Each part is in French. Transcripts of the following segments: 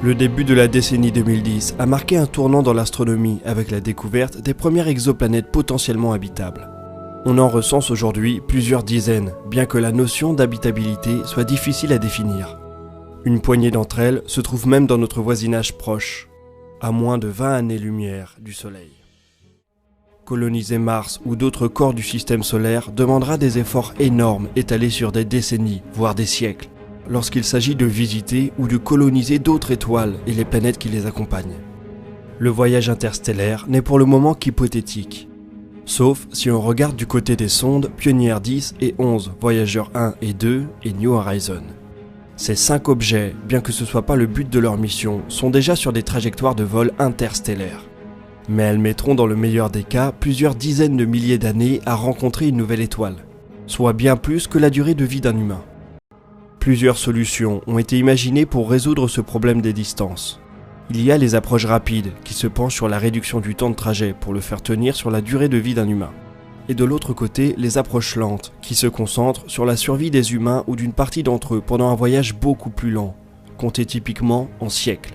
Le début de la décennie 2010 a marqué un tournant dans l'astronomie avec la découverte des premières exoplanètes potentiellement habitables. On en recense aujourd'hui plusieurs dizaines, bien que la notion d'habitabilité soit difficile à définir. Une poignée d'entre elles se trouve même dans notre voisinage proche, à moins de 20 années-lumière du Soleil. Coloniser Mars ou d'autres corps du système solaire demandera des efforts énormes étalés sur des décennies, voire des siècles, lorsqu'il s'agit de visiter ou de coloniser d'autres étoiles et les planètes qui les accompagnent. Le voyage interstellaire n'est pour le moment qu'hypothétique, sauf si on regarde du côté des sondes Pioneer 10 et 11, Voyager 1 et 2 et New Horizons. Ces 5 objets, bien que ce ne soit pas le but de leur mission, sont déjà sur des trajectoires de vol interstellaires. Mais elles mettront dans le meilleur des cas plusieurs dizaines de milliers d'années à rencontrer une nouvelle étoile, soit bien plus que la durée de vie d'un humain. Plusieurs solutions ont été imaginées pour résoudre ce problème des distances. Il y a les approches rapides qui se penchent sur la réduction du temps de trajet pour le faire tenir sur la durée de vie d'un humain. Et de l'autre côté, les approches lentes qui se concentrent sur la survie des humains ou d'une partie d'entre eux pendant un voyage beaucoup plus lent, compté typiquement en siècles.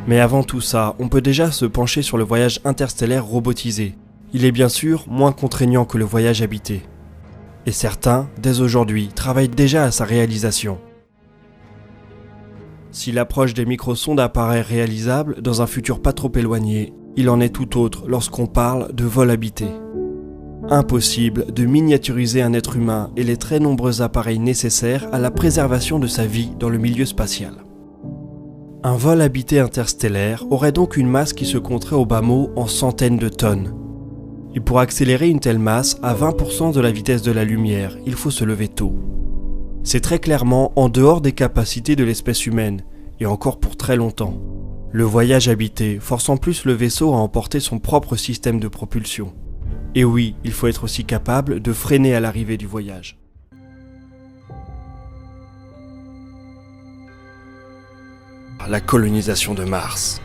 Mais avant tout ça, on peut déjà se pencher sur le voyage interstellaire robotisé. Il est bien sûr moins contraignant que le voyage habité. Et certains, dès aujourd'hui, travaillent déjà à sa réalisation. Si l'approche des microsondes apparaît réalisable dans un futur pas trop éloigné, il en est tout autre lorsqu'on parle de vol habité. Impossible de miniaturiser un être humain et les très nombreux appareils nécessaires à la préservation de sa vie dans le milieu spatial. Un vol habité interstellaire aurait donc une masse qui se compterait au bas mot en centaines de tonnes. Et pour accélérer une telle masse à 20% de la vitesse de la lumière, il faut se lever tôt. C'est très clairement en dehors des capacités de l'espèce humaine, et encore pour très longtemps. Le voyage habité force en plus le vaisseau à emporter son propre système de propulsion. Et oui, il faut être aussi capable de freiner à l'arrivée du voyage. La colonisation de Mars.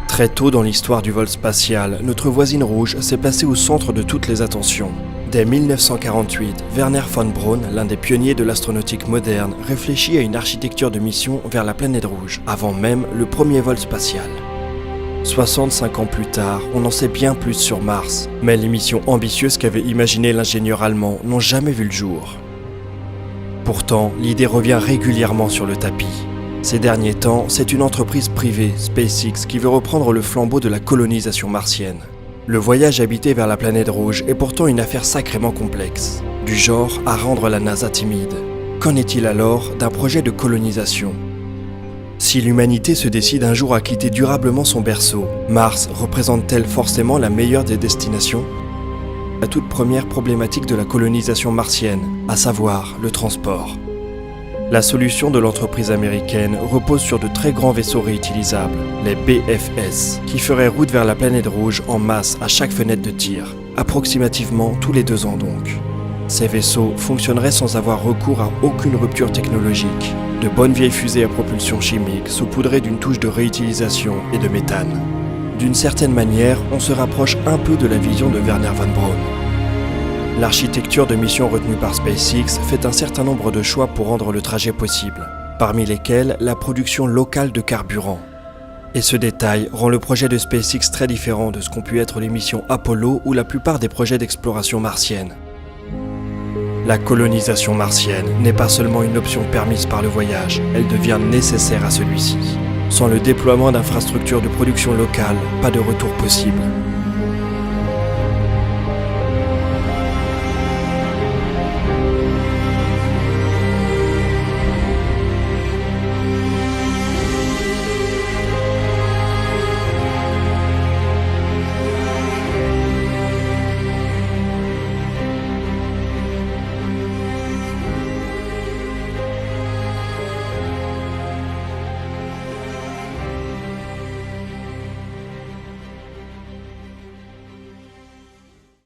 Très tôt dans l'histoire du vol spatial, notre voisine rouge s'est placée au centre de toutes les attentions. Dès 1948, Wernher von Braun, l'un des pionniers de l'astronautique moderne, réfléchit à une architecture de mission vers la planète rouge, avant même le premier vol spatial. 65 ans plus tard, on en sait bien plus sur Mars, mais les missions ambitieuses qu'avait imaginées l'ingénieur allemand n'ont jamais vu le jour. Pourtant, l'idée revient régulièrement sur le tapis. Ces derniers temps, c'est une entreprise privée, SpaceX, qui veut reprendre le flambeau de la colonisation martienne. Le voyage habité vers la planète rouge est pourtant une affaire sacrément complexe, du genre à rendre la NASA timide. Qu'en est-il alors d'un projet de colonisation ? Si l'humanité se décide un jour à quitter durablement son berceau, Mars représente-t-elle forcément la meilleure des destinations ? La toute première problématique de la colonisation martienne, à savoir le transport. La solution de l'entreprise américaine repose sur de très grands vaisseaux réutilisables, les BFS, qui feraient route vers la planète rouge en masse à chaque fenêtre de tir, approximativement tous les 2 ans donc. Ces vaisseaux fonctionneraient sans avoir recours à aucune rupture technologique, de bonnes vieilles fusées à propulsion chimique saupoudrées d'une touche de réutilisation et de méthane. D'une certaine manière, on se rapproche un peu de la vision de Wernher von Braun. L'architecture de mission retenue par SpaceX fait un certain nombre de choix pour rendre le trajet possible, parmi lesquels la production locale de carburant. Et ce détail rend le projet de SpaceX très différent de ce qu'ont pu être les missions Apollo ou la plupart des projets d'exploration martienne. La colonisation martienne n'est pas seulement une option permise par le voyage, elle devient nécessaire à celui-ci. Sans le déploiement d'infrastructures de production locale, pas de retour possible.